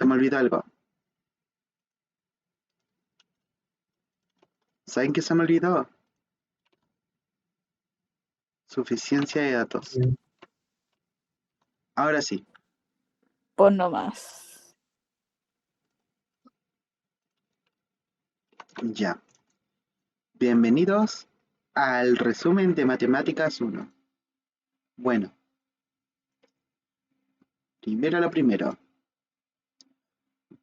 Se me olvidó algo. ¿Saben qué se me olvidó? Suficiencia de datos. Ahora sí, Pues no más. ya. Bienvenidos al resumen de Matemáticas 1. Bueno, primero lo primero.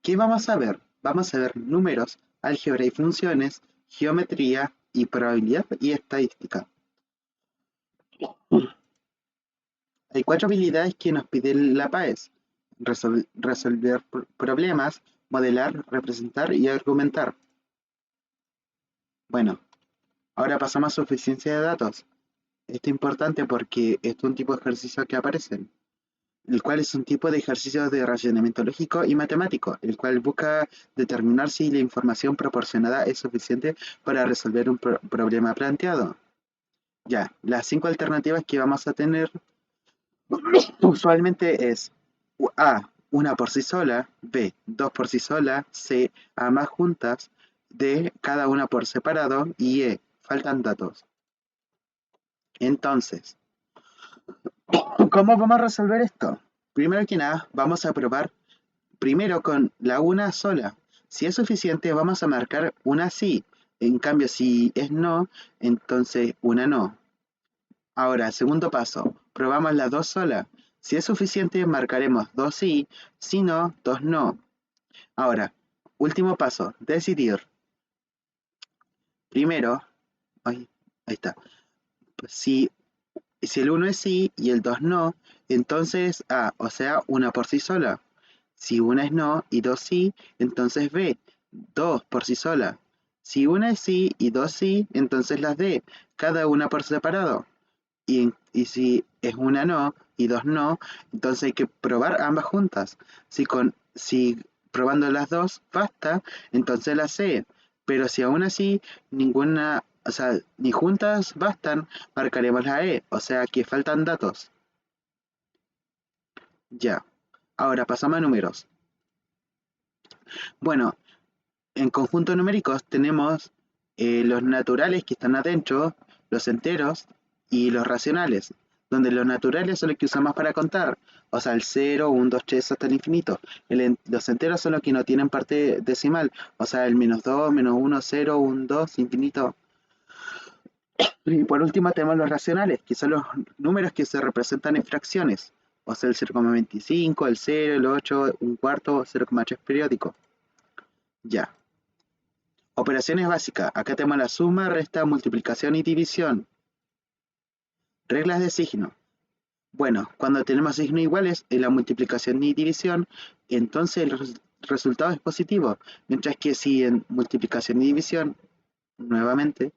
¿Qué vamos a ver? Vamos a ver números, álgebra y funciones, geometría y probabilidad y estadística. Hay 4 habilidades que nos pide la PAES. Resolver problemas, modelar, representar y argumentar. Bueno, ahora pasamos a suficiencia de datos. Esto es importante porque es un tipo de ejercicio que aparecen, el cual es un tipo de ejercicio de racionamiento lógico y matemático, el cual busca determinar si la información proporcionada es suficiente para resolver un problema planteado. Ya, las 5 alternativas que vamos a tener usualmente es A, una por sí sola, B, dos por sí sola, C, ambas juntas, D, cada una por separado y E, faltan datos. Entonces, ¿cómo vamos a resolver esto? Primero que nada, vamos a probar primero con la una sola. Si es suficiente, vamos a marcar una sí. En cambio, si es no, entonces una no. Ahora, segundo paso, probamos las dos solas. Si es suficiente, marcaremos dos sí, si no, dos no. Ahora, último paso, decidir. Primero, ay, ahí está. Si, si el uno es sí y el 2 no, entonces A, o sea, una por sí sola. Si una es no y dos sí, entonces B, dos por sí sola. Si una es sí y dos sí, entonces las D, cada una por separado. Y si es una no y dos no, entonces hay que probar ambas juntas. Si probando las dos basta, entonces la C. Pero si aún así ninguna, o sea, ni juntas bastan, marcaremos la E. O sea que faltan datos. Ya. Ahora pasamos a números. Bueno, en conjuntos numéricos tenemos los naturales que están adentro, los enteros y los racionales, donde los naturales son los que usamos para contar, o sea, el 0, 1, 2, 3 hasta el infinito. Los enteros son los que no tienen parte decimal, o sea, el menos 2, menos 1, 0, 1, 2, infinito. Y por último tenemos los racionales, que son los números que se representan en fracciones, o sea, el 0,25, el 0, el 8, un cuarto, 0,3 periódico. Ya. Operaciones básicas. Acá tenemos la suma, resta, multiplicación y división. Reglas de signo. Bueno, cuando tenemos signos iguales en la multiplicación y división, entonces el resultado es positivo. Mientras que si en multiplicación y división, nuevamente,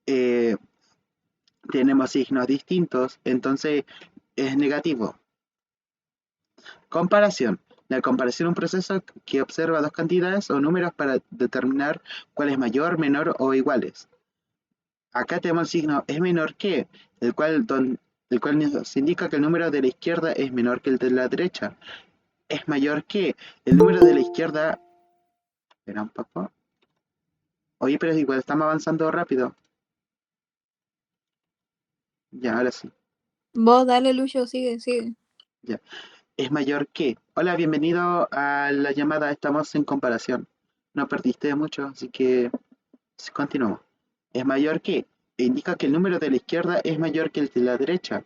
eh, tenemos signos distintos, entonces es negativo. Comparación. La comparación es un proceso que observa dos cantidades o números para determinar cuál es mayor, menor o iguales. Acá tenemos el signo es menor que, el cual nos indica que el número de la izquierda es menor que el de la derecha. Es mayor que el número de la izquierda. Espera un poco. Oye, pero igual estamos avanzando rápido. Ya, ahora sí. Vos dale, Lucho, sigue, sigue. Ya. Es mayor que. Hola, bienvenido a la llamada. Estamos en comparación. No perdiste mucho, así que continuamos. Es mayor que. Indica que el número de la izquierda es mayor que el de la derecha.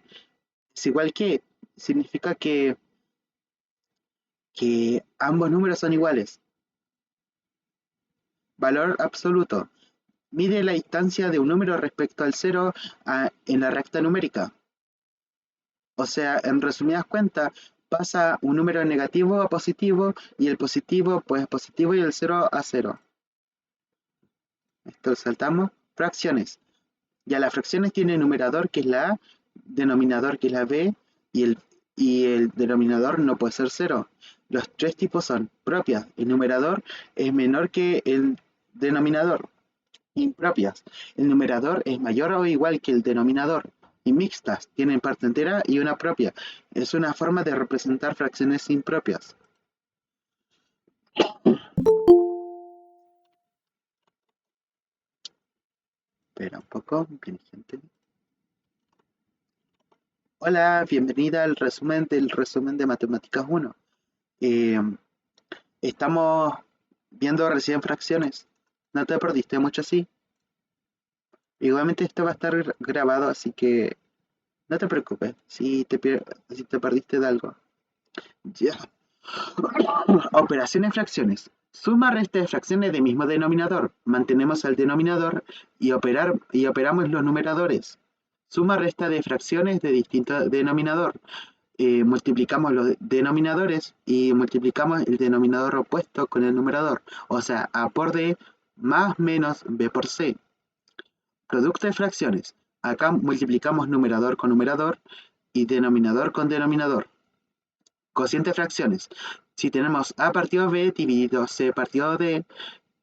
Es igual que. Significa que ambos números son iguales. Valor absoluto. Mide la distancia de un número respecto al cero en la recta numérica. O sea, en resumidas cuentas, pasa un número negativo a positivo y el positivo pues positivo y el cero a cero. Esto saltamos. Fracciones. Ya las fracciones tienen numerador que es la A, denominador que es la B y el denominador no puede ser cero. Los tres tipos son propias. El numerador es menor que el denominador. Impropias. El numerador es mayor o igual que el denominador. Y mixtas. Tienen parte entera y una propia. Es una forma de representar fracciones impropias. Espera un poco, bien, gente. Hola, bienvenida al resumen de Matemáticas 1. Eh, Estamos viendo recién fracciones. No te perdiste mucho, sí. Igualmente esto va a estar grabado, así que no te preocupes si te perdiste de algo. Ya. Operaciones fracciones. Suma resta de fracciones de mismo denominador. Mantenemos el denominador y operamos los numeradores. Suma resta de fracciones de distinto denominador. Multiplicamos los denominadores y multiplicamos el denominador opuesto con el numerador. O sea, A por D más menos B por C. Producto de fracciones. Acá multiplicamos numerador con numerador y denominador con denominador. Cociente de fracciones. Si tenemos A partido B dividido C partido D,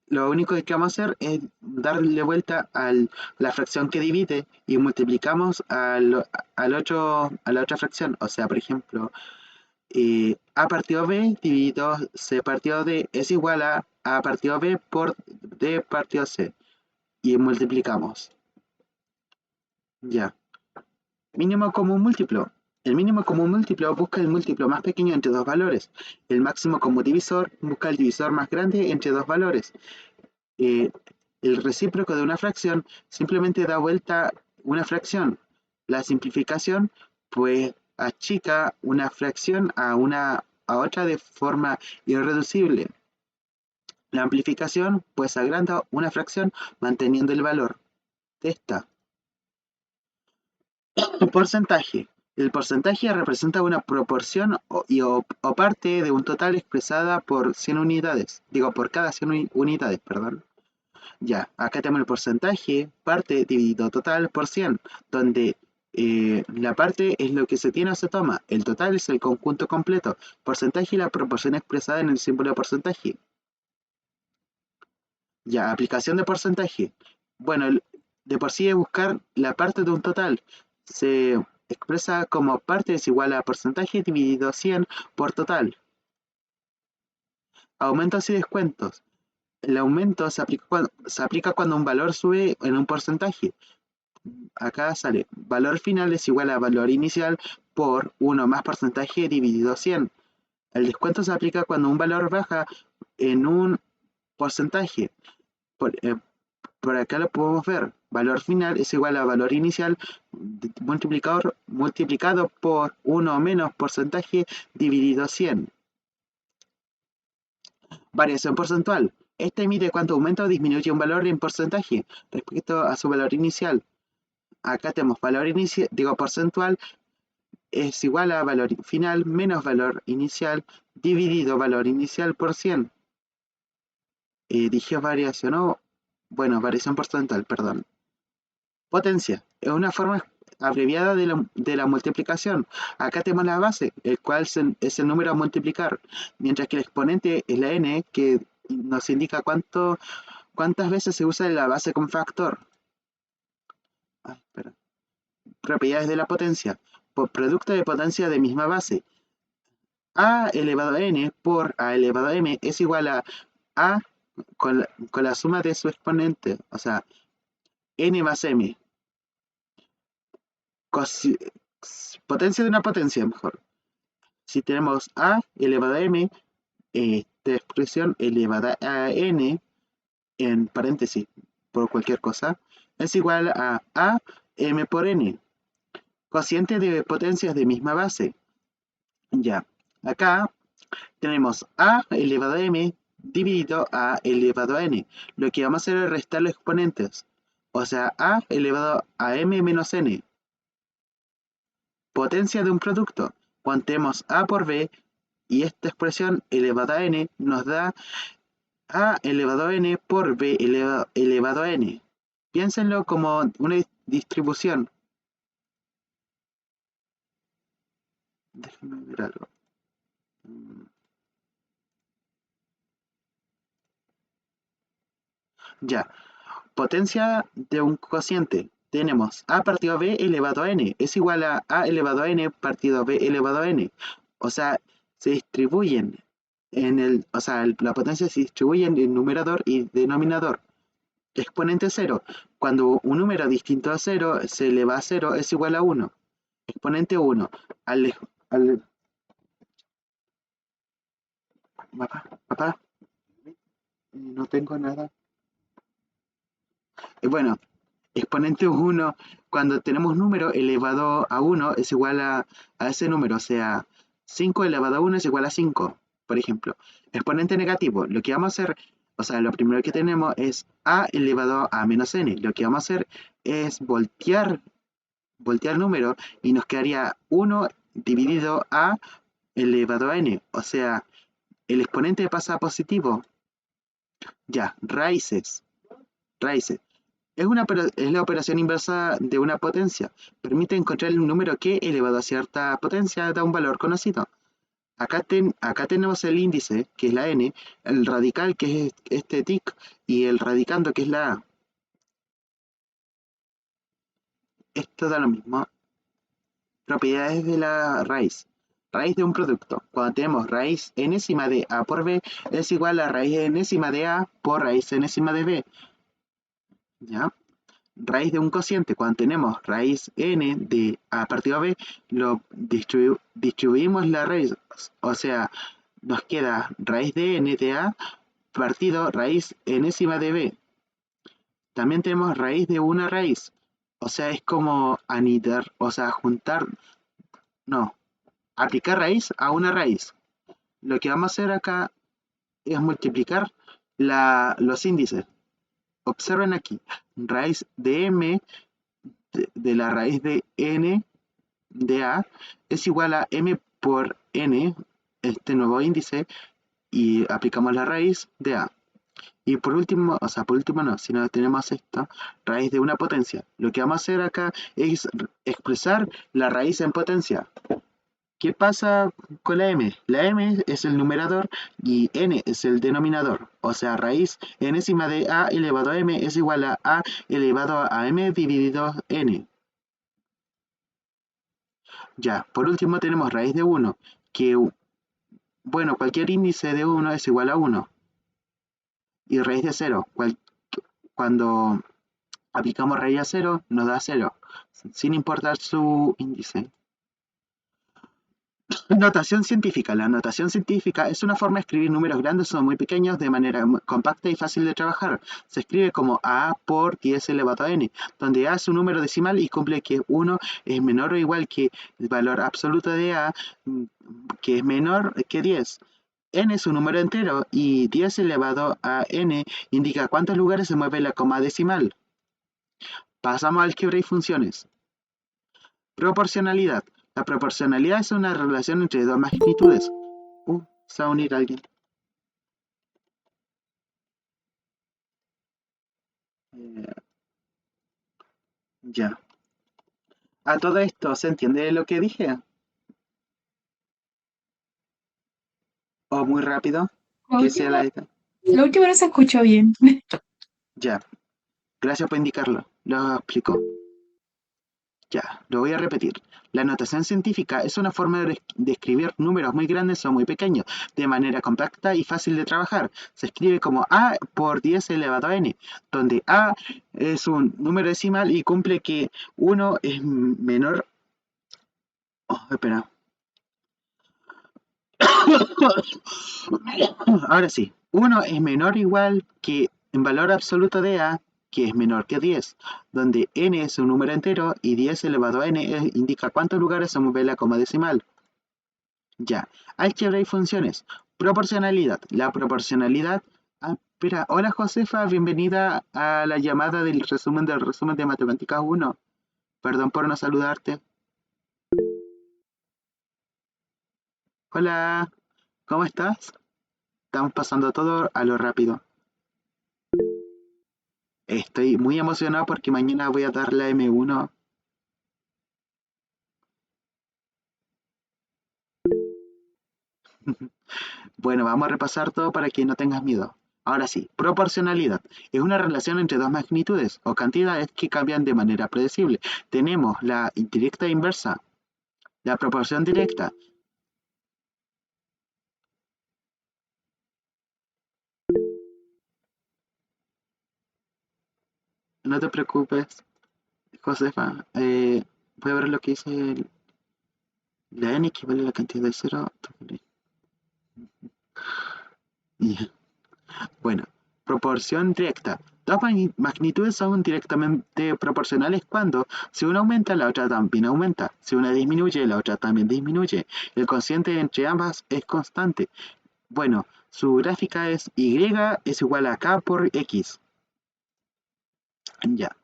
lo único que vamos a hacer es darle vuelta a la fracción que divide y multiplicamos a la otra fracción. O sea, por ejemplo, A partido B dividido C partido D es igual a A partido B por D partido C. Y multiplicamos. Ya. Mínimo común múltiplo. El mínimo común múltiplo busca el múltiplo más pequeño entre dos valores. El máximo común divisor busca el divisor más grande entre dos valores. El recíproco de una fracción simplemente da vuelta una fracción. La simplificación, pues, achica una fracción a otra de forma irreducible. La amplificación, pues, agranda una fracción manteniendo el valor de esta. Porcentaje. El porcentaje representa una proporción o parte de un total expresada por 100 unidades. Digo, por cada 100 unidades, perdón. Ya, acá tenemos el porcentaje, parte dividido total por 100, donde la parte es lo que se tiene o se toma, el total es el conjunto completo, porcentaje y la proporción expresada en el símbolo de porcentaje. Ya, aplicación de porcentaje. Bueno, de por sí es buscar la parte de un total. Se expresa como parte es igual a porcentaje dividido 100 por total. Aumentos y descuentos. El aumento se aplica cuando un valor sube en un porcentaje. Acá sale valor final es igual a valor inicial por 1 más porcentaje dividido 100. El descuento se aplica cuando un valor baja en un porcentaje. Por acá lo podemos ver. Valor final es igual a valor inicial multiplicado por 1 menos porcentaje dividido 100. Variación porcentual. Este mide cuánto aumenta o disminuye un valor en porcentaje respecto a su valor inicial. Acá tenemos valor inicial, porcentual es igual a valor final menos valor inicial dividido valor inicial por 100. Dije variación, ¿no? Bueno, variación porcentual, perdón. Potencia, es una forma abreviada de la multiplicación. Acá tenemos la base, el cual es el número a multiplicar, mientras que el exponente es la n, que nos indica cuántas veces se usa la base con factor. Espera. Propiedades de la potencia. Por producto de potencia de misma base. A elevado a n por A elevado a m es igual a con la suma de su exponente. O sea, n más m. Potencia de una potencia, mejor. Si tenemos A elevado a m, esta expresión elevada a n, en paréntesis, por cualquier cosa, es igual a m por n. Cociente de potencias de misma base. Ya, acá tenemos a elevado a m dividido a elevado a n. Lo que vamos a hacer es restar los exponentes. O sea, a elevado a m menos n. Potencia de un producto. Contemos a por b y esta expresión elevada a n nos da a elevado a n por b elevado a n. Piénsenlo como una distribución. Déjenme ver algo. Ya, potencia de un cociente. Tenemos a partido b elevado a n. Es igual a elevado a n partido b elevado a n. O sea, se distribuyen la potencia se distribuye en el numerador y denominador. Exponente 0. cuando un número distinto a cero se eleva a cero es igual a 1. Exponente 1. Al, papá, no tengo nada. Bueno, exponente 1, cuando tenemos número elevado a 1 es igual a ese número, o sea, 5 elevado a 1 es igual a 5, por ejemplo. Exponente negativo, lo que vamos a hacer, o sea, lo primero que tenemos es a elevado a menos n. Lo que vamos a hacer es voltear el número y nos quedaría 1 dividido a elevado a n, o sea, el exponente pasa a positivo. Ya, raíces. Es la operación inversa de una potencia. Permite encontrar el número que, elevado a cierta potencia, da un valor conocido. Acá tenemos el índice, que es la n, el radical, que es este tic, y el radicando, que es la a. Esto da lo mismo. Propiedades de la raíz. Raíz de un producto. Cuando tenemos raíz enésima de a por b, es igual a raíz enésima de a por raíz enésima de b. ¿Ya? Raíz de un cociente, cuando tenemos raíz n de a partido b, lo distribuimos la raíz, o sea, nos queda raíz de n de a partido raíz enésima de b. También tenemos raíz de una raíz, o sea, es como anidar, o sea, juntar, no, aplicar raíz a una raíz. Lo que vamos a hacer acá es multiplicar los índices. Observen aquí, raíz de m de la raíz de n de a es igual a m por n, este nuevo índice, y aplicamos la raíz de a. Y por último, o sea, por último no, si no tenemos esto, raíz de una potencia. Lo que vamos a hacer acá es expresar la raíz en potencia. ¿Qué pasa con la m? La m es el numerador y n es el denominador. O sea, raíz enésima de a elevado a m es igual a elevado a m dividido n. Ya, por último tenemos raíz de 1, que, bueno, cualquier índice de 1 es igual a 1. Y raíz de 0, cuando aplicamos raíz a 0, nos da 0, sin importar su índice. Notación científica. La notación científica es una forma de escribir números grandes o muy pequeños de manera compacta y fácil de trabajar. Se escribe como a por 10 elevado a n, donde a es un número decimal y cumple que 1 es menor o igual que el valor absoluto de a, que es menor que 10. N es un número entero y 10 elevado a n indica cuántos lugares se mueve la coma decimal. Pasamos al álgebra y funciones. Proporcionalidad. La proporcionalidad es una relación entre dos magnitudes. Se va a unir alguien. Ya. A todo esto, ¿se entiende lo que dije? ¿O muy rápido? Lo Que sea último, la... lo último no se escuchó bien. Ya. Gracias por indicarlo. Lo explico. Ya, lo voy a repetir. La notación científica es una forma de escribir números muy grandes o muy pequeños, de manera compacta y fácil de trabajar. Se escribe como a por 10 elevado a n, donde a es un número decimal y cumple que 1 es menor... Oh, espera. Ahora sí, 1 es menor o igual que en valor absoluto de a, que es menor que 10, donde n es un número entero y 10 elevado a n indica cuántos lugares se mueve la coma decimal. Ya, álgebra y funciones. Proporcionalidad. La proporcionalidad... Ah, espera, hola Josefa, bienvenida a la llamada del resumen de Matemáticas 1. Perdón por no saludarte. Hola, ¿cómo estás? Estamos pasando todo a lo rápido. Estoy muy emocionado porque mañana voy a dar la M1. Bueno, vamos a repasar todo para que no tengas miedo. Ahora sí, proporcionalidad. Es una relación entre dos magnitudes o cantidades que cambian de manera predecible. Tenemos la directa e inversa. La proporción directa. no te preocupes, Josefa. Voy a ver lo que dice la n equivale a la cantidad de 0. Bueno, proporción directa. Dos magnitudes son directamente proporcionales cuando, si una aumenta, la otra también aumenta. Si una disminuye, la otra también disminuye. El cociente entre ambas es constante. Bueno, su gráfica es y es igual a k por x. Ya.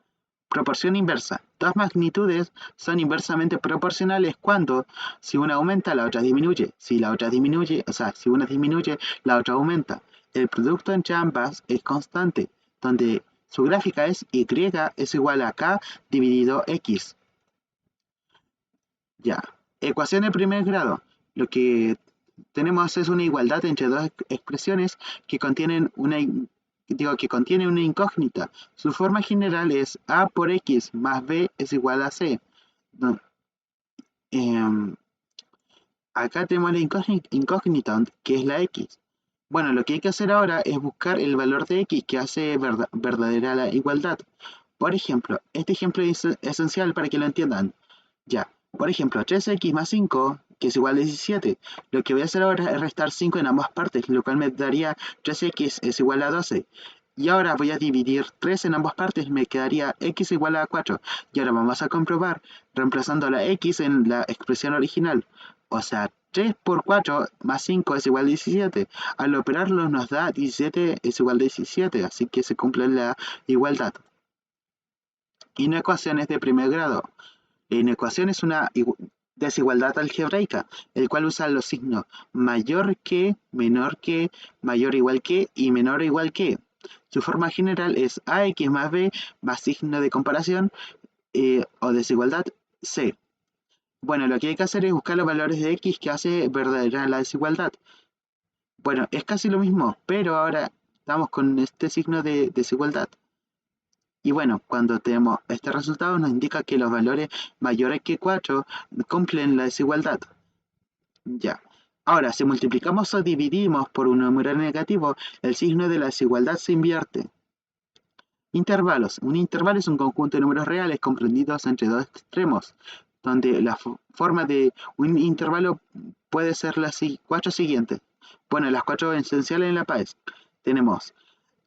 Proporción inversa. Dos magnitudes son inversamente proporcionales cuando, si una aumenta, la otra disminuye. Si la otra disminuye, o sea, si una disminuye, la otra aumenta. El producto entre ambas es constante, donde su gráfica es y es igual a k dividido x. Ya. Ecuación de primer grado. Lo que tenemos es una igualdad entre dos expresiones que contienen una incógnita. Su forma general es a por x más b es igual a c. No, acá tenemos la incógnita, que es la x. Bueno, lo que hay que hacer ahora es buscar el valor de x que hace verdadera la igualdad. Por ejemplo, este ejemplo es esencial para que lo entiendan. Ya, por ejemplo, 3x más 5, que es igual a 17. Lo que voy a hacer ahora es restar 5 en ambas partes, lo cual me daría 3x es igual a 12. Y ahora voy a dividir 3 en ambas partes, me quedaría x igual a 4. Y ahora vamos a comprobar, reemplazando la x en la expresión original. O sea, 3 por 4 más 5 es igual a 17. Al operarlo nos da 17 es igual a 17, así que se cumple la igualdad. Inecuaciones de primer grado. La inecuación es una desigualdad algebraica, el cual usa los signos mayor que, menor que, mayor igual que y menor igual que. Su forma general es ax más b más signo de comparación o desigualdad c. Bueno, lo que hay que hacer es buscar los valores de x que hace verdadera la desigualdad. Bueno, es casi lo mismo, pero ahora estamos con este signo de desigualdad. Y bueno, cuando tenemos este resultado nos indica que los valores mayores que 4 cumplen la desigualdad. Ya. Ahora, si multiplicamos o dividimos por un número negativo, el signo de la desigualdad se invierte. Intervalos. Un intervalo es un conjunto de números reales comprendidos entre dos extremos, donde la forma de un intervalo puede ser las cuatro siguientes. Bueno, las cuatro esenciales en la PAES. Tenemos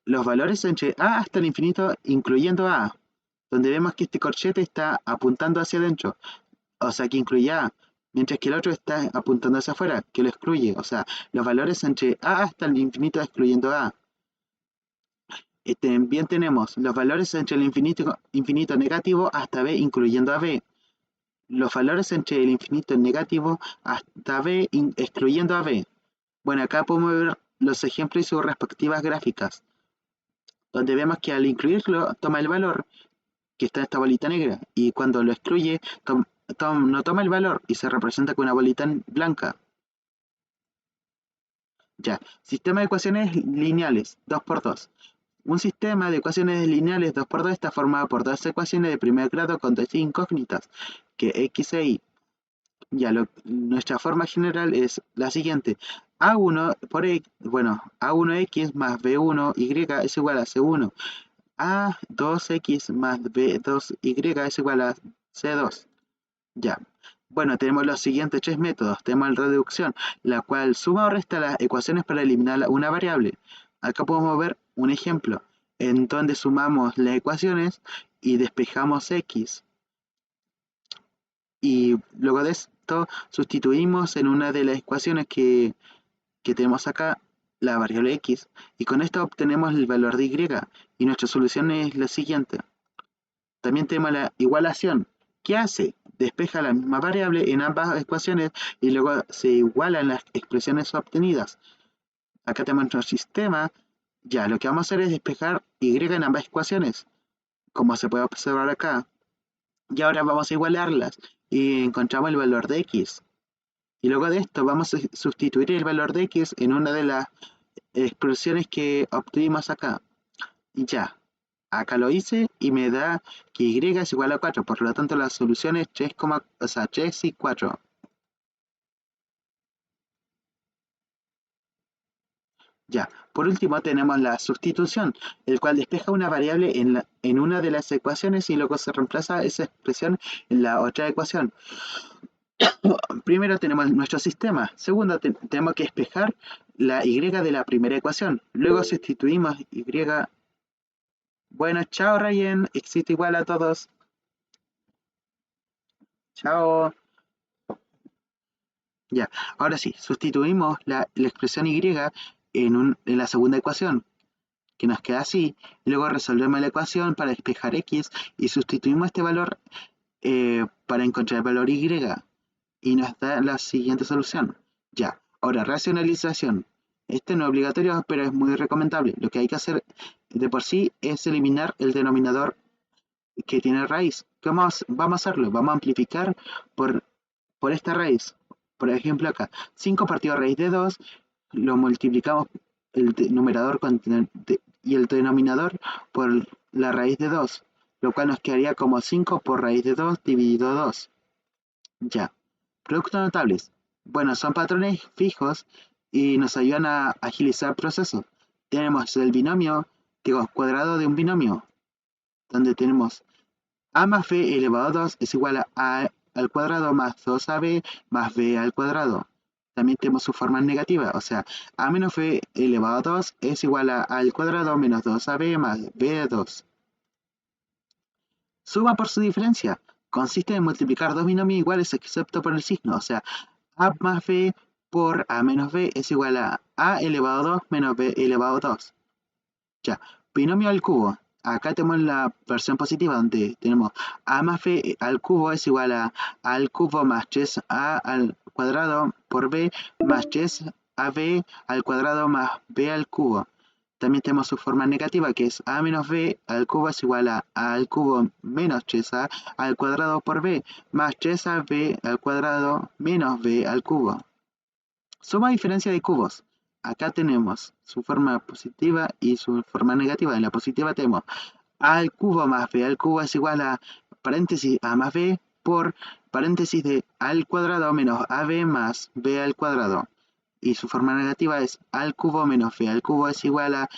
los valores entre a hasta el infinito, incluyendo a, donde vemos que este corchete está apuntando hacia adentro, o sea que incluye a, mientras que el otro está apuntando hacia afuera, que lo excluye, o sea, los valores entre a hasta el infinito excluyendo a. También tenemos los valores entre el infinito negativo hasta b incluyendo a b. Los valores entre el infinito negativo hasta b excluyendo a b. Bueno, acá podemos ver los ejemplos y sus respectivas gráficas, donde vemos que al incluirlo toma el valor que está en esta bolita negra y cuando lo excluye no toma el valor y se representa con una bolita blanca. Ya, sistema de ecuaciones lineales 2×2. Un sistema de ecuaciones lineales 2×2 está formado por dos ecuaciones de primer grado con dos incógnitas, que x e y. Ya, nuestra forma general es la siguiente. A1 por x, bueno, A1x más B1y es igual a C1. A2x más B2y es igual a C2. Ya. Bueno, tenemos los siguientes tres métodos. Tenemos la reducción, la cual suma o resta las ecuaciones para eliminar una variable. Acá podemos ver un ejemplo, en donde sumamos las ecuaciones y despejamos x. Y luego de esto sustituimos en una de las ecuaciones que tenemos acá la variable x. Y con esto obtenemos el valor de y. Y nuestra solución es la siguiente. También tenemos la igualación. ¿Qué hace? Despeja la misma variable en ambas ecuaciones y luego se igualan las expresiones obtenidas. Acá tenemos nuestro sistema. Ya, lo que vamos a hacer es despejar y en ambas ecuaciones, como se puede observar acá. Y ahora vamos a igualarlas y encontramos el valor de x. Y luego de esto vamos a sustituir el valor de x en una de las expresiones que obtuvimos acá. Y ya. Acá lo hice y me da que y es igual a 4, por lo tanto la solución es 3 y 4. Ya, por último tenemos la sustitución, el cual despeja una variable en una de las ecuaciones y luego se reemplaza esa expresión en la otra ecuación. Primero tenemos nuestro sistema, segundo tenemos que despejar la y de la primera ecuación, luego sustituimos y. Bueno, chao Ryan, éxito igual a todos, chao. Ya, ahora sí, sustituimos la expresión y en la segunda ecuación, que nos queda así, y luego resolvemos la ecuación para despejar x y sustituimos este valor para encontrar el valor y nos da la siguiente solución. Ya, ahora racionalización. Este no es obligatorio, pero es muy recomendable. Lo que hay que hacer de por sí es eliminar el denominador que tiene raíz. Vamos a hacerlo? Vamos a amplificar por esta raíz. Por ejemplo acá, 5 partido a raíz de 2, lo multiplicamos el numerador y el denominador por la raíz de 2, lo cual nos quedaría como 5 por raíz de 2 dividido 2. Ya. Productos notables. Bueno, son patrones fijos y nos ayudan a agilizar procesos. Tenemos el binomio, digo, cuadrado de un binomio, donde tenemos a más b elevado a 2 es igual a al cuadrado más 2ab más b al cuadrado. También tenemos su forma negativa, o sea, a menos b elevado a 2 es igual a al cuadrado menos 2ab más b2. Suma por su diferencia. Consiste en multiplicar dos binomios iguales excepto por el signo, o sea, a más b por a menos b es igual a elevado a 2 menos b elevado a 2. Ya, binomio al cubo. Acá tenemos la versión positiva donde tenemos a más b al cubo es igual a al cubo más 3a al cuadrado por b más 3ab al cuadrado más b al cubo. También tenemos su forma negativa que es a menos b al cubo es igual a al cubo menos 3a al cuadrado por b más 3ab al cuadrado menos b al cubo. Suma diferencia de cubos. Acá tenemos su forma positiva y su forma negativa. En la positiva tenemos a al cubo más b al cubo es igual a paréntesis a más b por paréntesis de al cuadrado menos ab más b al cuadrado. Y su forma negativa es al cubo menos b al cubo es igual a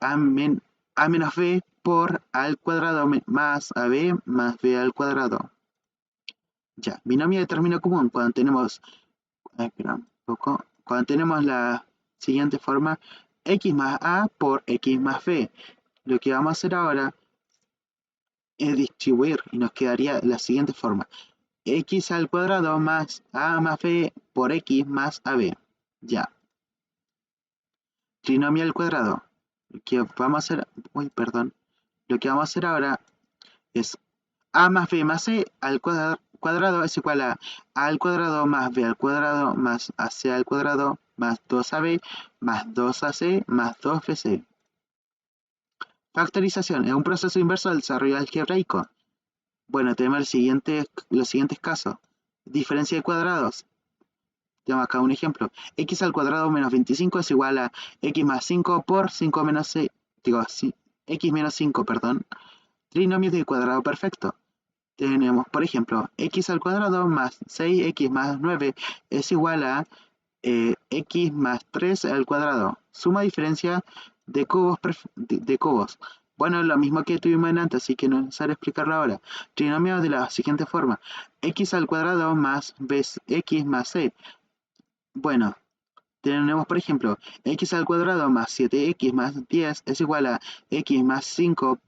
a menos b por al cuadrado más ab más b al cuadrado. Ya, binomio de término común. Cuando tenemos espera un poco. Cuando tenemos la siguiente forma, x más a por x más b. Lo que vamos a hacer ahora es distribuir y nos quedaría la siguiente forma. X al cuadrado más a más b por x más ab. Ya. Trinomio al cuadrado. Lo que vamos a hacer, Lo que vamos a hacer ahora es a más b más c al cuadrado es igual a al cuadrado más b al cuadrado más ac al cuadrado más 2ab más 2ac más 2bc. Factorización es un proceso inverso del desarrollo algebraico. Bueno, tenemos los siguientes casos. Diferencia de cuadrados. Tenemos acá un ejemplo. X al cuadrado menos 25 es igual a x más 5 por 5 menos 6. X menos 5, perdón. Trinomio de cuadrado perfecto. Tenemos, por ejemplo, x al cuadrado más 6x más 9 es igual a x más 3 al cuadrado. Suma diferencia de cubos. Bueno, lo mismo que tuvimos en antes, así que no es necesario explicarlo ahora. Trinomio de la siguiente forma. X al cuadrado más x más c. Bueno, tenemos, por ejemplo, x al cuadrado más 7x más 10 es igual a x más 5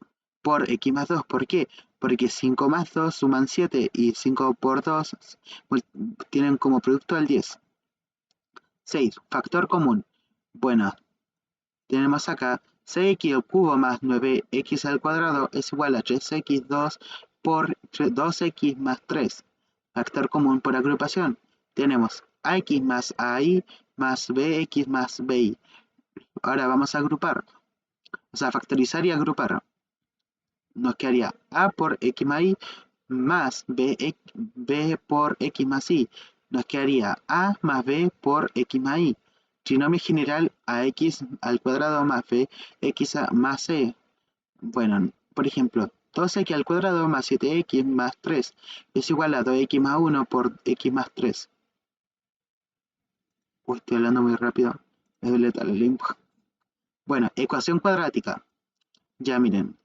por x más 2. ¿Por qué? Porque 5 más 2 suman 7 y 5 por 2 tienen como producto el 10. 6. Factor común. Bueno, tenemos acá 6x al cubo más 9x al cuadrado es igual a 3x2 por 2x más 3. Factor común por agrupación. Tenemos ax más ai más bx más bi. Ahora vamos a agrupar. O sea, factorizar y agrupar. Nos quedaría a por x más y más b por x más y. Nos quedaría a más b por x más y. Trinomio general a x al cuadrado más b x más c. Bueno, por ejemplo, 2x al cuadrado más 7x más 3 es igual a 2x más 1 por x más 3. Estoy hablando muy rápido. Me duele la lengua. Bueno, ecuación cuadrática. Ya miren.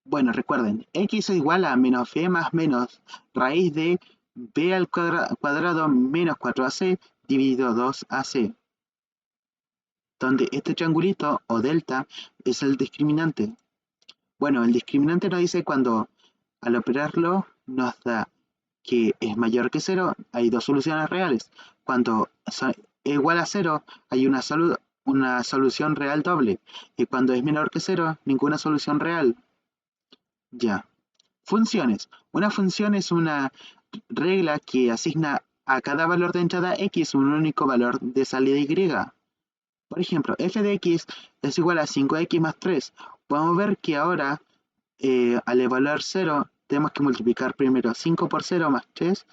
Bueno, recuerden, x es igual a menos b más menos raíz de b al cuadrado menos 4ac dividido 2ac, donde este triangulito o delta es el discriminante. Bueno, el discriminante nos dice cuando al operarlo nos da que es mayor que 0, hay dos soluciones reales. Cuando es igual a 0, hay una solución real doble. Y cuando es menor que 0, ninguna solución real. Ya. Funciones. Una función es una regla que asigna a cada valor de entrada x un único valor de salida y. Por ejemplo, f de x es igual a 5x más 3. Podemos ver que ahora, al evaluar 0, tenemos que multiplicar primero 5 por 0 más 3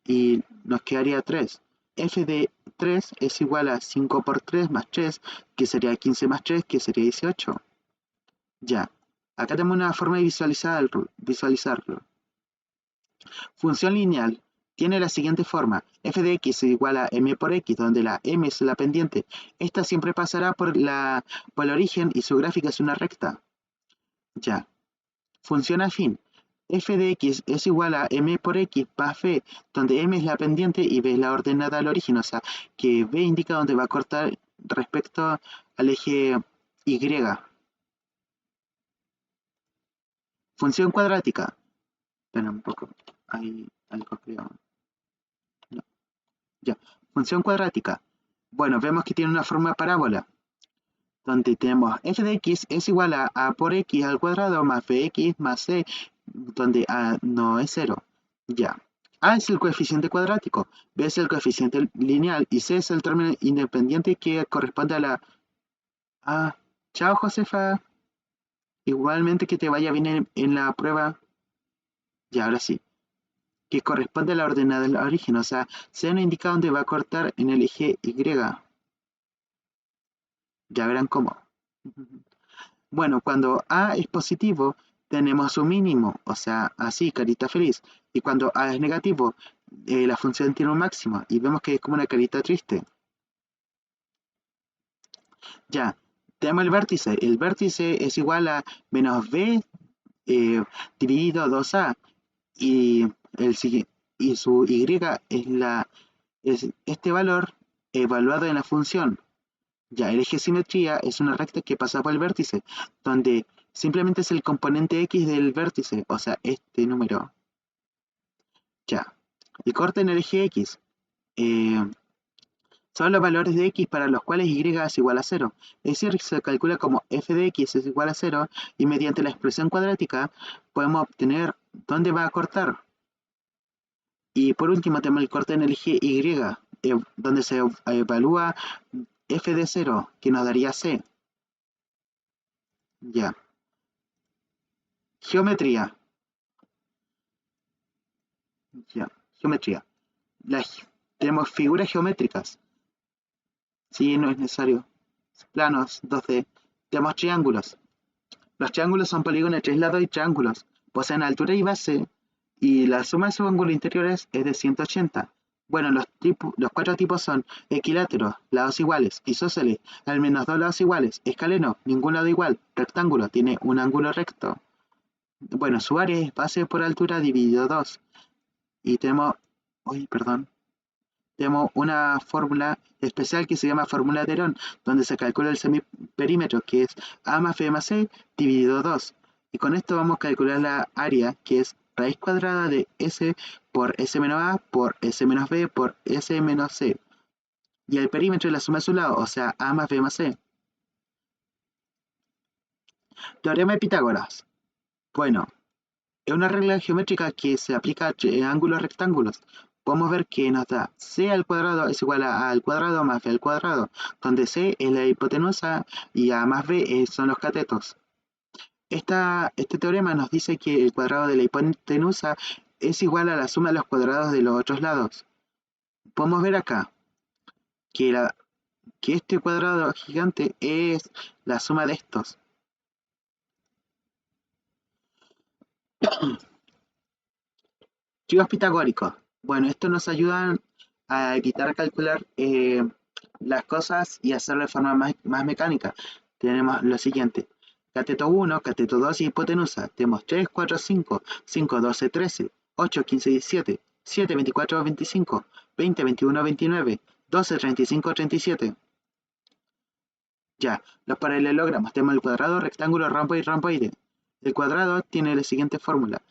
y nos quedaría 3. F de 3 es igual a 5 por 3 más 3, que sería 15 más 3, que sería 18. Ya. Acá tenemos una forma de visualizarlo. Función lineal tiene la siguiente forma. F de x es igual a m por x, donde la m es la pendiente. Esta siempre pasará por el origen y su gráfica es una recta. Ya. Función afín. F de x es igual a m por x más b, donde m es la pendiente y b es la ordenada al origen. O sea, que b indica dónde va a cortar respecto al eje y. Función cuadrática. Espera un poco. Hay algo creo. No. Ya. Función cuadrática. Bueno, vemos que tiene una forma de parábola, donde tenemos f de x es igual a por x al cuadrado más bx más c, donde a no es 0. Ya. A es el coeficiente cuadrático, b es el coeficiente lineal y c es el término independiente que corresponde a la. Ah, chao Josefa. Igualmente que te vaya bien en la prueba. Ya, ahora sí. Que corresponde a la ordenada del origen, o sea, c nos indica dónde va a cortar en el eje y. Ya verán cómo. Bueno, cuando a es positivo, tenemos un mínimo, o sea, así, carita feliz. Y cuando a es negativo, la función tiene un máximo. Y vemos que es como una carita triste. Ya, tenemos el vértice. El vértice es igual a menos b dividido 2a. Y, y su y es este valor evaluado en la función. Ya, el eje simetría es una recta que pasa por el vértice, donde simplemente es el componente x del vértice, o sea, este número. Ya. El corte en el eje x eh, son los valores de x para los cuales y es igual a 0. Es decir, se calcula como f de x es igual a 0 y mediante la expresión cuadrática podemos obtener dónde va a cortar. Y por último tenemos el corte en el eje y, donde se evalúa f de 0, que nos daría c. Ya. Geometría. Ya. Geometría. Tenemos figuras geométricas. Sí, no es necesario. Planos 2D. Tenemos triángulos. Los triángulos son polígonos de 3 lados y triángulos. Poseen altura y base. Y la suma de sus ángulos interiores es de 180. Bueno, los cuatro tipos son equiláteros, lados iguales, isósceles, al menos dos lados iguales, escaleno, ningún lado igual, rectángulo, tiene un ángulo recto. Bueno, su área es base por altura dividido 2. Y tenemos, uy, perdón, tenemos una fórmula especial que se llama fórmula de Herón, donde se calcula el semiperímetro, que es A más B más C dividido 2. Y con esto vamos a calcular la área, que es raíz cuadrada de S por S menos A por S menos B por S menos C. Y el perímetro es la suma de su lado, o sea, A más B más C. Teorema de Pitágoras. Bueno, es una regla geométrica que se aplica a triángulos rectángulos. Podemos ver que nos da c al cuadrado es igual a al cuadrado más b al cuadrado, donde c es la hipotenusa y a más b son los catetos. Este teorema nos dice que el cuadrado de la hipotenusa es igual a la suma de los cuadrados de los otros lados. Podemos ver acá que, que este cuadrado gigante es la suma de estos. Tríos pitagóricos. Bueno, esto nos ayuda a evitar calcular las cosas y hacerlo de forma más mecánica. Tenemos lo siguiente: cateto 1, cateto 2 y hipotenusa. Tenemos 3, 4, 5, 5, 12, 13, 8, 15, 17, 7, 24, 25, 20, 21, 29, 12, 35, 37. Ya, los paralelogramos. Tenemos el cuadrado, rectángulo, rombo y romboide. El cuadrado tiene la siguiente fórmula: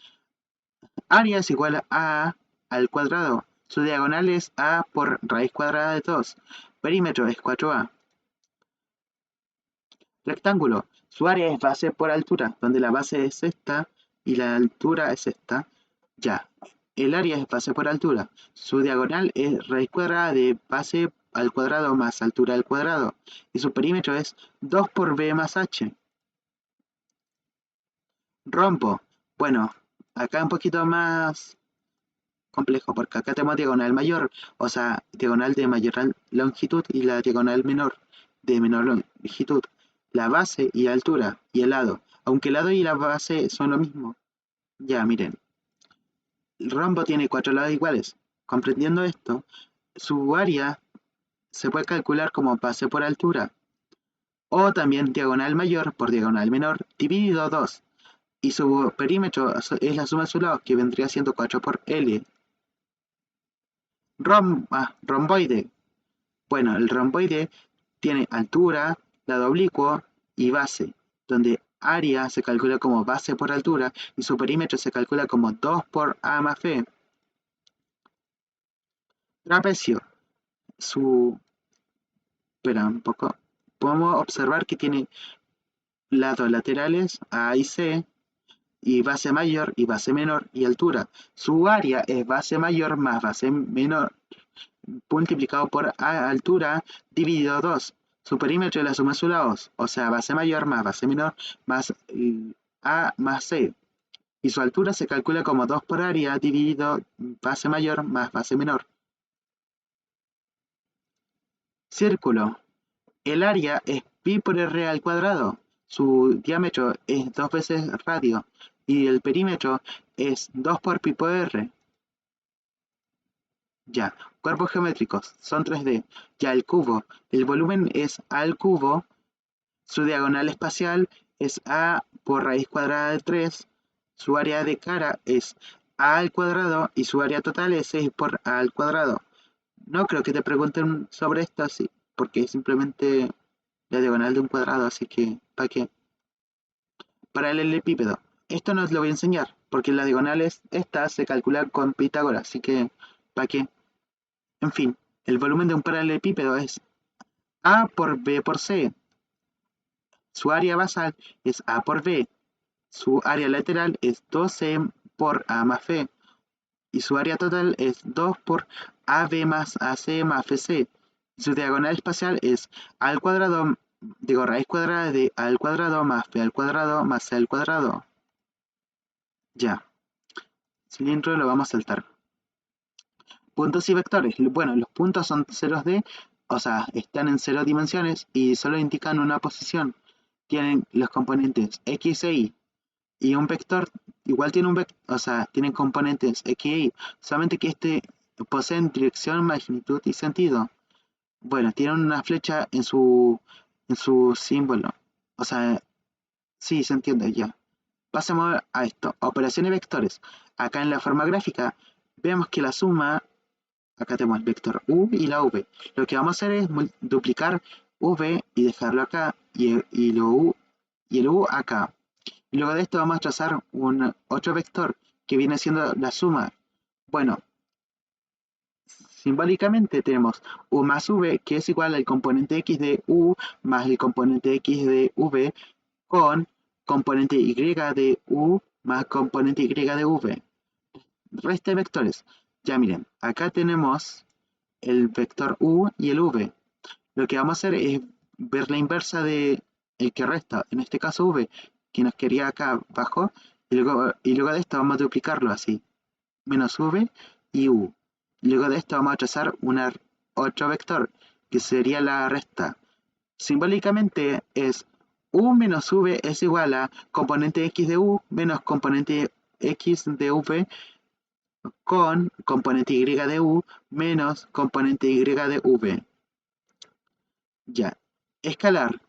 área es igual a al cuadrado. Su diagonal es a por raíz cuadrada de 2. Perímetro es 4a. Rectángulo. Su área es base por altura, donde la base es esta y la altura es esta. Ya. El área es base por altura. Su diagonal es raíz cuadrada de base al cuadrado más altura al cuadrado. Y su perímetro es 2 por b más h. Rombo. Bueno, acá un poquito más complejo, porque acá tenemos diagonal mayor, o sea, diagonal de mayor longitud y la diagonal menor de menor longitud, la base y altura y el lado, aunque el lado y la base son lo mismo. Ya, miren, el rombo tiene 4 lados iguales. Comprendiendo esto, su área se puede calcular como base por altura, o también diagonal mayor por diagonal menor dividido 2, y su perímetro es la suma de sus lados, que vendría siendo 4 por L. Romboide. Bueno, el romboide tiene altura, lado oblicuo y base, donde área se calcula como base por altura y su perímetro se calcula como 2 por a más b. Trapecio. Espera un poco. Podemos observar que tiene lados laterales A y C, y base mayor y base menor y altura. Su área es base mayor más base menor multiplicado por altura dividido 2. Su perímetro es la suma de sus lados, o sea, base mayor más base menor más A más C. Y su altura se calcula como 2 por área dividido base mayor más base menor. Círculo. El área es pi por r al cuadrado. Su diámetro es 2 veces radio. Y el perímetro es 2 por pi por r. Ya, cuerpos geométricos, son 3D. Ya, el cubo, el volumen es a al cubo, su diagonal espacial es a por raíz cuadrada de 3, su área de cara es a al cuadrado y su área total es 6 por a al cuadrado. No creo que te pregunten sobre esto así, porque es simplemente la diagonal de un cuadrado, así que, ¿para qué? Paralelepípedo. Esto no os lo voy a enseñar, porque la diagonal esta se calcula con Pitágoras, así que, ¿para qué? En fin, el volumen de un paralelepípedo es A por B por C. Su área basal es A por B. Su área lateral es 2C por A más B. Y su área total es 2 por AB más AC más BC. Su diagonal espacial es A al cuadrado, digo, raíz cuadrada de A al cuadrado más B al cuadrado más C al cuadrado. Ya. Cilindro lo vamos a saltar. Puntos y vectores. Bueno, los puntos son ceros de, o sea, están en 0 dimensiones y solo indican una posición. Tienen los componentes x e y. Y un vector igual tiene un vector, o sea, tienen componentes x e y. Solamente que este poseen dirección, magnitud y sentido. Bueno, tienen una flecha en su símbolo. O sea, sí, se entiende ya. Pasemos a esto. Operaciones vectores. Acá en la forma gráfica vemos que la suma. Acá tenemos el vector u y la v. Lo que vamos a hacer es duplicar v y dejarlo acá y el u acá. Y luego de esto vamos a trazar un otro vector que viene siendo la suma. Bueno, simbólicamente tenemos u más v, que es igual al componente x de u más el componente x de v con componente y de u más componente y de v. Resta de vectores. Ya miren, acá tenemos el vector u y el v. Lo que vamos a hacer es ver la inversa de el que resta, en este caso v, que nos quería acá abajo, y luego de esto vamos a duplicarlo así, menos v y u. Luego de esto vamos a trazar otro vector, que sería la resta. Simbólicamente es u menos v es igual a componente x de u menos componente x de v con componente y de u menos componente y de v. Ya. Escalar.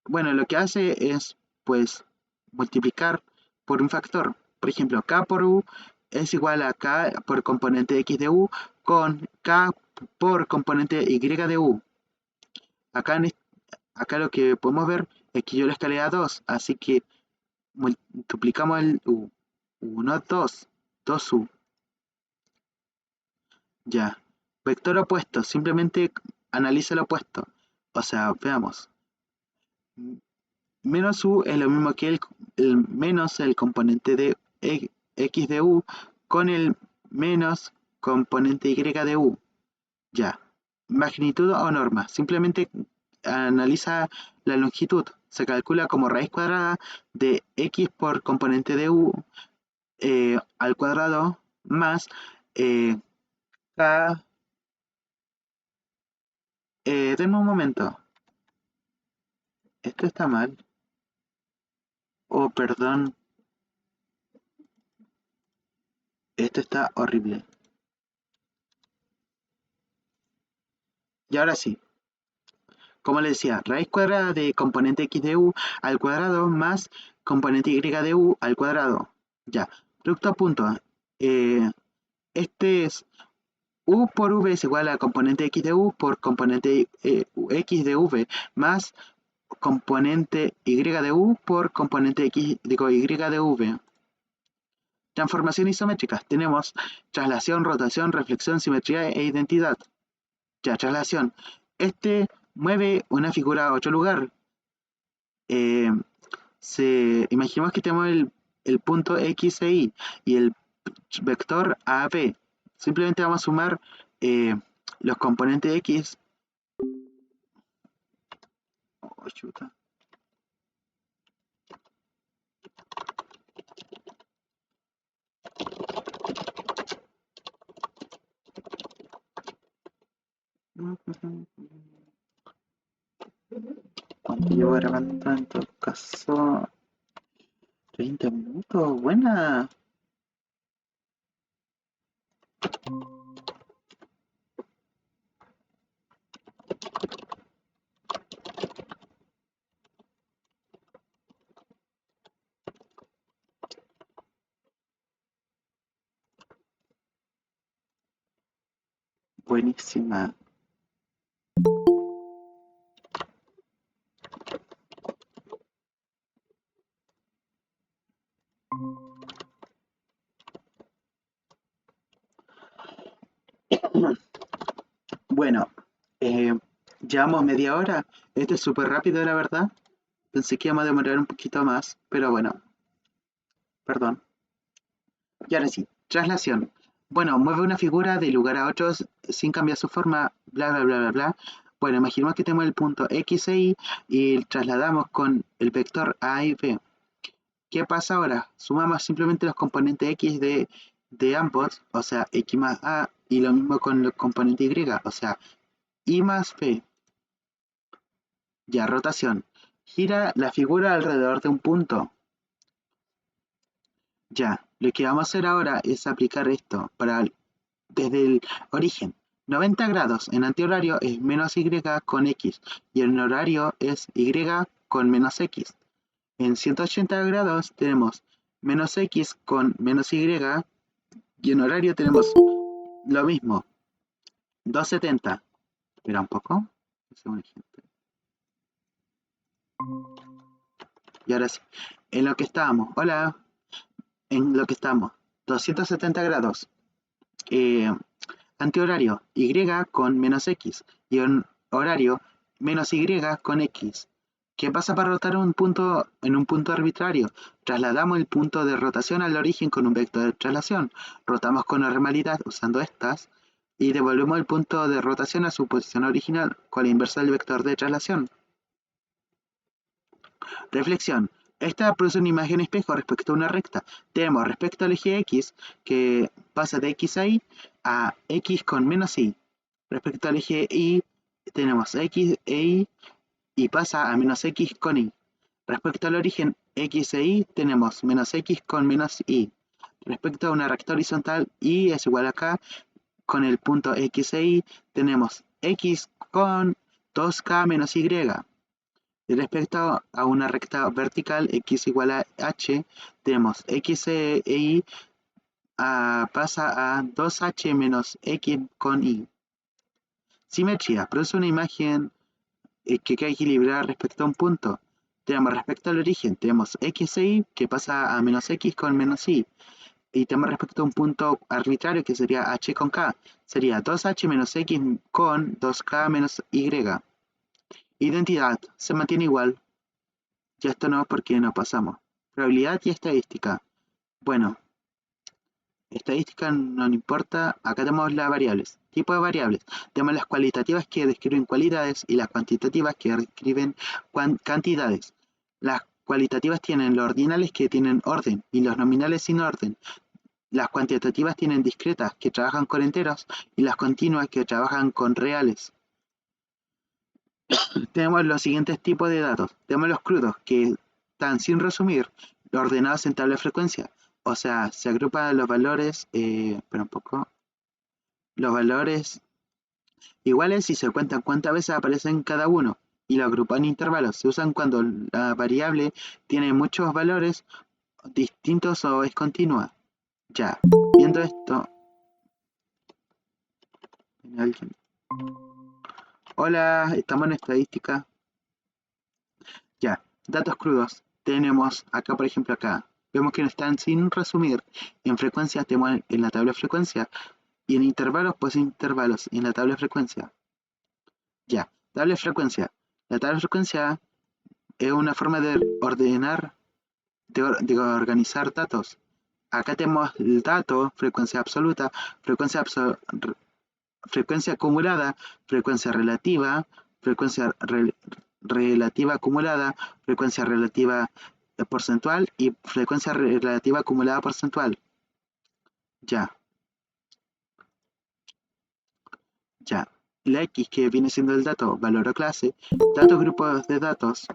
Bueno, lo que hace es, pues, multiplicar por un factor. Por ejemplo, k por u es igual a k por componente x de u con k por componente y de u. Acá lo que podemos ver es que yo lo escalé a 2, así que multiplicamos el u. 1, 2, 2u. Ya. Vector opuesto, simplemente analiza el opuesto. O sea, veamos. Menos u es lo mismo que el menos el componente de x de u con el menos componente y de u. Ya. Magnitud o norma. Simplemente analiza la longitud. Se calcula como raíz cuadrada de x por componente de u al cuadrado más k. Denme un momento. Esto está mal. Oh, perdón. Esto está horrible. Y ahora sí. Como le decía, raíz cuadrada de componente x de u al cuadrado más componente y de u al cuadrado. Ya. Producto a punto. Este es u por v es igual a componente x de u por componente x de v más componente y de u por componente x, digo, y de v. Transformación isométrica. Tenemos traslación, rotación, reflexión, simetría e identidad. Ya, traslación. Este mueve una figura a otro lugar. Imaginemos que tenemos el punto X e Y y el vector AB. Simplemente vamos a sumar los componentes X. Oh, chuta. ¿Cuánto llevo grabando en todo caso? 30 minutos, buena. Buenísima. Bueno, llevamos media hora. Esto es súper rápido, la verdad. Pensé que íbamos a demorar un poquito más, pero bueno, perdón. Y ahora sí, traslación. Bueno, mueve una figura de lugar a otro sin cambiar su forma, bla, bla, bla, bla, bla. Bueno, imaginemos que tenemos el punto X e Y y trasladamos con el vector A y B. ¿Qué pasa ahora? Sumamos simplemente los componentes X de ambos, o sea, X más A, y lo mismo con los componentes Y, o sea, Y más B. Ya, rotación. Gira la figura alrededor de un punto. Ya, lo que vamos a hacer ahora es aplicar esto desde el origen. 90 grados en antihorario es menos Y con X y en horario es Y con menos X. En 180 grados tenemos menos X con menos Y y en horario tenemos lo mismo. 270. Espera un poco. Y ahora sí. En lo que estábamos. Hola. En lo que estamos. 270 grados. Antihorario. Y con menos X. Y en horario menos Y con X. ¿Qué pasa para rotar en un punto arbitrario? Trasladamos el punto de rotación al origen con un vector de traslación. Rotamos con normalidad usando estas. Y devolvemos el punto de rotación a su posición original con la inversa del vector de traslación. Reflexión. Esta produce una imagen espejo respecto a una recta. Tenemos respecto al eje X, que pasa de X a Y a X con menos Y. Respecto al eje Y, tenemos X e Y y pasa a menos X con Y. Respecto al origen X e Y, tenemos menos X con menos Y. Respecto a una recta horizontal, Y es igual a K, con el punto X e Y, tenemos X con 2k menos y. Respecto a una recta vertical x igual a h, tenemos x e y pasa a 2h menos x con y. Simetría. Produce una imagen que queda equilibrada respecto a un punto. Tenemos respecto al origen, tenemos x e y que pasa a menos x con menos y. Y tenemos respecto a un punto arbitrario que sería h con k. Sería 2h menos x con 2k menos y. Identidad. Se mantiene igual. Ya esto no, porque no pasamos. Probabilidad y estadística. Bueno, estadística no importa. Acá tenemos las variables. Tipo de variables. Tenemos las cualitativas que describen cualidades y las cuantitativas que describen cantidades. Las cualitativas tienen los ordinales que tienen orden y los nominales sin orden. Las cuantitativas tienen discretas que trabajan con enteros y las continuas que trabajan con reales. Tenemos los siguientes tipos de datos. Tenemos los crudos, que están sin resumir, ordenados en tabla de frecuencia. O sea, se agrupan los valores, los valores iguales y se cuentan cuántas veces aparecen cada uno. Y lo agrupan en intervalos. Se usan cuando la variable tiene muchos valores distintos o es continua. Ya, viendo esto... ¿Alguien? Hola, estamos en estadística. Ya, datos crudos. Tenemos acá, por ejemplo, acá. Vemos que no están sin resumir. En frecuencias tenemos en la tabla de frecuencia. Y en intervalos, pues intervalos. En la tabla de frecuencia. Ya, tabla de frecuencia. La tabla de frecuencia es una forma de ordenar, de organizar datos. Acá tenemos el dato, frecuencia absoluta, frecuencia acumulada, frecuencia relativa, frecuencia relativa acumulada, frecuencia relativa porcentual y frecuencia relativa acumulada porcentual. Ya. La X, que viene siendo el dato, valor o clase, datos, grupos de datos.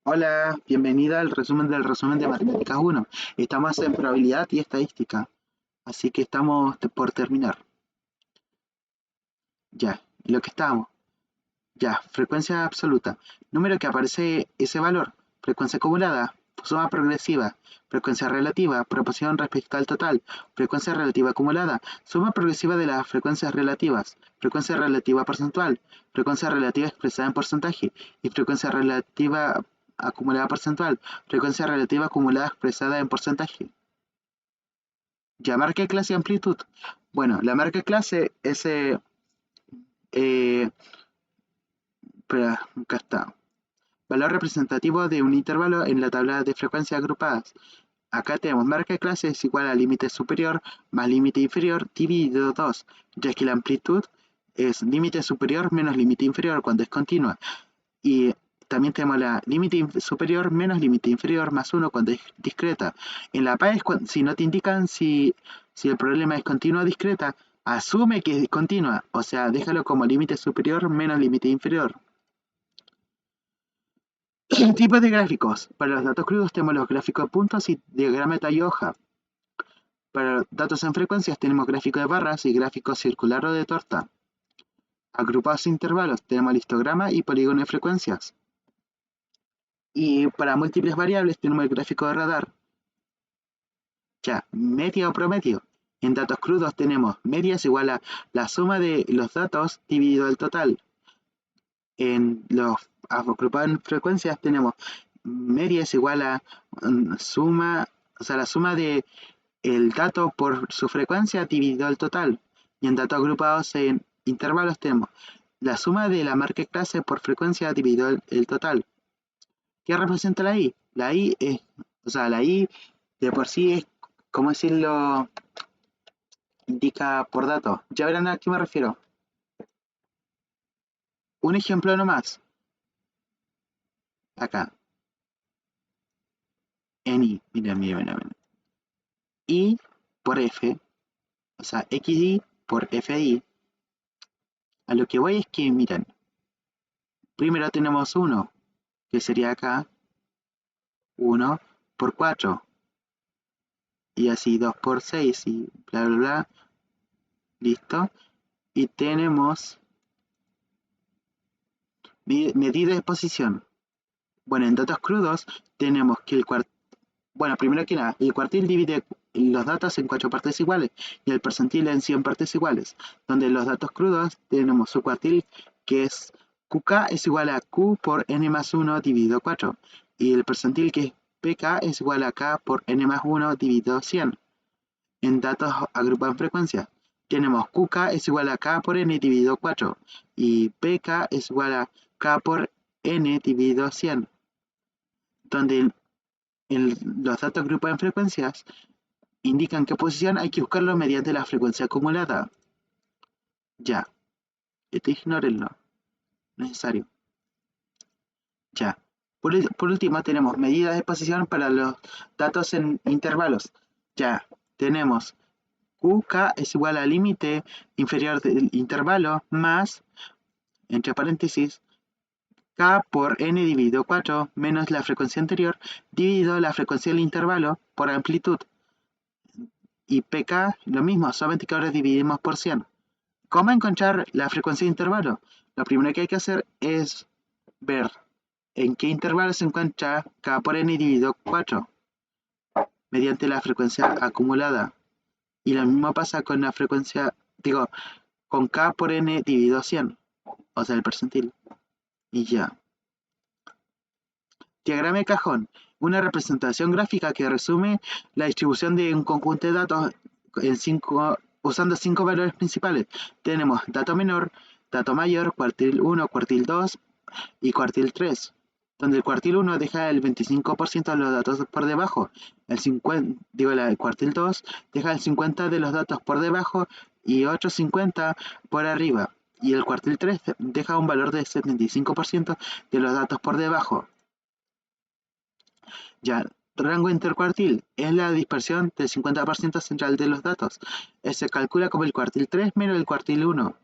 Hola, bienvenida al resumen de Matemáticas 1. Estamos en probabilidad y estadística, así que estamos por terminar. Ya, lo que estamos. Ya, frecuencia absoluta. Número que aparece ese valor. Frecuencia acumulada, suma progresiva. Frecuencia relativa, proporción respecto al total. Frecuencia relativa acumulada, suma progresiva de las frecuencias relativas. Frecuencia relativa porcentual. Frecuencia relativa expresada en porcentaje. Y frecuencia relativa acumulada porcentual. Frecuencia relativa acumulada expresada en porcentaje. Ya, marca de clase y amplitud. Bueno, la marca de clase es... acá está. Valor representativo de un intervalo en la tabla de frecuencias agrupadas. Acá tenemos marca de clase es igual a límite superior más límite inferior dividido 2, ya que la amplitud es límite superior menos límite inferior cuando es continua. Y también tenemos la límite superior menos límite inferior más 1 cuando es discreta. En la PAE, si no te indican si el problema es continua o discreta, asume que es continua, o sea, déjalo como límite superior menos límite inferior. Tipos de gráficos. Para los datos crudos tenemos los gráficos de puntos y diagrama de tallo hoja. Para datos en frecuencias tenemos gráfico de barras y gráfico circular o de torta. Agrupados en intervalos tenemos el histograma y polígono de frecuencias. Y para múltiples variables tenemos el gráfico de radar. Ya, media o promedio. En datos crudos tenemos media es igual a la suma de los datos dividido el total. En los agrupados en frecuencias tenemos media es igual a suma, o sea, la suma de el dato por su frecuencia dividido el total. Y en datos agrupados en intervalos tenemos la suma de la marca de clase por frecuencia dividido el total. ¿Qué representa la I? La I es, o sea, la I de por sí es, ¿cómo decirlo? Indica por dato. Ya verán a qué me refiero. Un ejemplo nomás. Acá. En I. Miren. I por F. O sea, XI por FI. A lo que voy es que, miren. Primero tenemos 1, que sería acá. 1 por 4. y así 2 por 6 y bla bla bla. Listo. Y tenemos medida de posición. Bueno, en datos crudos tenemos que el cuartil, bueno, primero que nada, el cuartil divide los datos en 4 partes iguales y el percentil en 100 partes iguales, donde los datos crudos tenemos su cuartil que es QK es igual a Q por N más 1 dividido 4 y el percentil que es PK es igual a K por N más 1 dividido 100. En datos agrupados en frecuencia tenemos QK es igual a K por N dividido 4 y PK es igual a K por N dividido 100, donde los datos agrupados en frecuencias indican qué posición hay que buscarlo mediante la frecuencia acumulada. Ya, este ignórenlo, necesario. Ya. Por último tenemos medidas de posición para los datos en intervalos. Ya, tenemos QK es igual al límite inferior del intervalo más, entre paréntesis, K por N dividido 4 menos la frecuencia anterior dividido la frecuencia del intervalo por amplitud. Y PK lo mismo, solamente que ahora dividimos por 100. ¿Cómo encontrar la frecuencia de intervalo? Lo primero que hay que hacer es ver en qué intervalo se encuentra K por N dividido 4 mediante la frecuencia acumulada. Y lo mismo pasa con la frecuencia, con K por N dividido 100, o sea, el percentil. Y ya. Diagrama de cajón. Una representación gráfica que resume la distribución de un conjunto de datos usando 5 valores principales. Tenemos dato menor, dato mayor, cuartil 1, cuartil 2 y cuartil 3. Donde el cuartil 1 deja el 25% de los datos por debajo. El cuartil 2 deja el 50% de los datos por debajo y otros 50% por arriba. Y el cuartil 3 deja un valor de 75% de los datos por debajo. Ya, rango intercuartil es la dispersión del 50% central de los datos. Se calcula como el cuartil 3 menos el cuartil 1.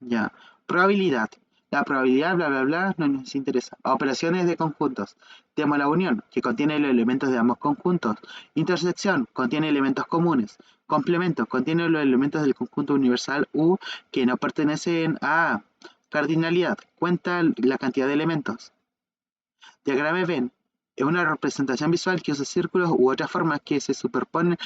Ya, probabilidad. La probabilidad, bla, bla, bla, no nos interesa. Operaciones de conjuntos. Tenemos la unión, que contiene los elementos de ambos conjuntos. Intersección, contiene elementos comunes. Complemento, contiene los elementos del conjunto universal U que no pertenecen a A. Cardinalidad, cuenta la cantidad de elementos. Diagrama Venn es una representación visual que usa círculos u otras formas que se superponen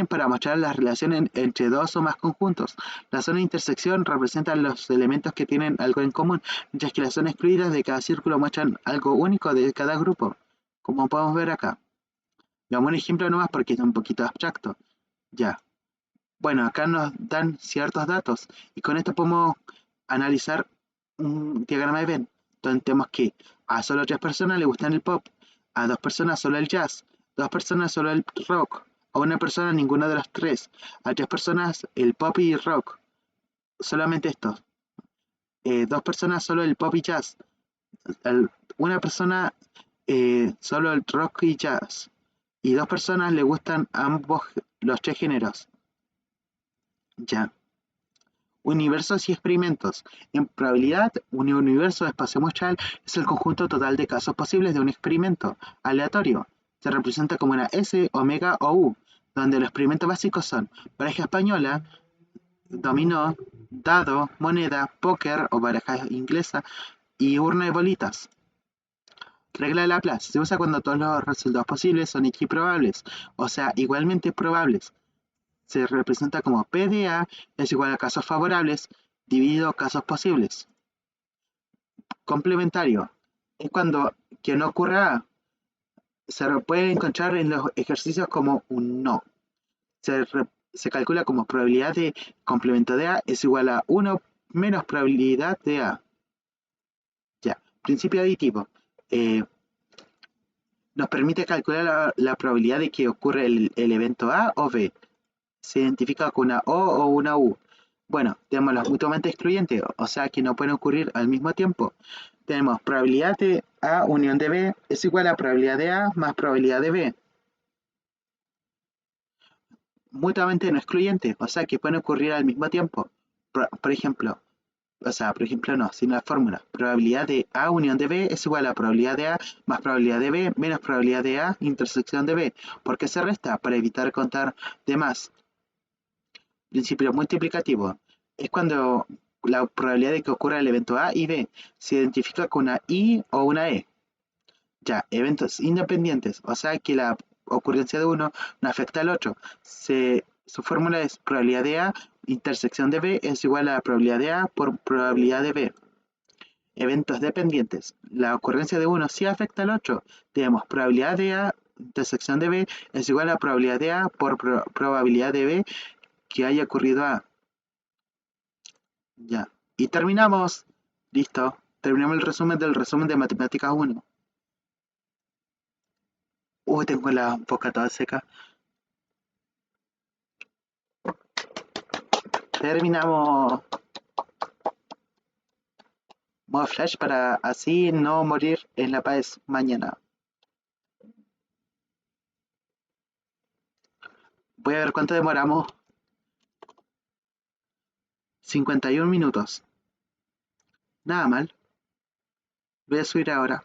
para mostrar las relaciones entre dos o más conjuntos. La zona de intersección representa los elementos que tienen algo en común, mientras que las zonas excluidas de cada círculo muestran algo único de cada grupo, como podemos ver acá. Veamos un ejemplo nomás porque es un poquito abstracto. Ya. Bueno, acá nos dan ciertos datos y con esto podemos analizar un diagrama de Venn, donde tenemos que a solo 3 personas le gustan el pop, a 2 personas solo el jazz, 2 personas solo el rock, a una persona ninguno de los 3, a 3 personas el pop y rock, solamente estos, 2 personas solo el pop y jazz, una persona solo el rock y jazz, y 2 personas le gustan ambos los 3 géneros. Ya. Universos y experimentos. En probabilidad, un universo de espacio muestral es el conjunto total de casos posibles de un experimento aleatorio. Se representa como una S, omega o U, donde los experimentos básicos son baraja española, dominó, dado, moneda, póker o baraja inglesa y urna de bolitas. Regla de Laplace. Se usa cuando todos los resultados posibles son equiprobables, o sea, igualmente probables. Se representa como P de A es igual a casos favorables dividido casos posibles. Complementario. Es cuando que no ocurra A. Se puede encontrar en los ejercicios como un no. Se calcula como probabilidad de complemento de A es igual a 1 menos probabilidad de A. Ya. Principio aditivo. Nos permite calcular la probabilidad de que ocurra el evento A o B. Se identifica con una O o una U. Bueno, tenemos los mutuamente excluyentes, o sea que no pueden ocurrir al mismo tiempo. Tenemos probabilidad de A unión de B es igual a probabilidad de A más probabilidad de B. Mutuamente no excluyentes, o sea que pueden ocurrir al mismo tiempo. Por ejemplo, O sea, por ejemplo, no, sino la fórmula. Probabilidad de A unión de B es igual a probabilidad de A más probabilidad de B menos probabilidad de A intersección de B. ¿Por qué se resta? Para evitar contar de más. Principio multiplicativo. Es cuando la probabilidad de que ocurra el evento A y B se identifica con una I o una E. Ya, eventos independientes. O sea que la ocurrencia de uno no afecta al otro. Su fórmula es probabilidad de A intersección de B es igual a la probabilidad de A por probabilidad de B. Eventos dependientes. La ocurrencia de uno sí afecta al otro. Tenemos probabilidad de A intersección de B es igual a probabilidad de A por probabilidad de B que haya ocurrido A. Ya. Y terminamos. Listo. Terminamos el resumen del resumen de Matemáticas 1. Tengo la boca toda seca. Terminamos. Modo flash para así no morir en la paz mañana. Voy a ver cuánto demoramos. 51 minutos. Nada mal. Voy a subir ahora.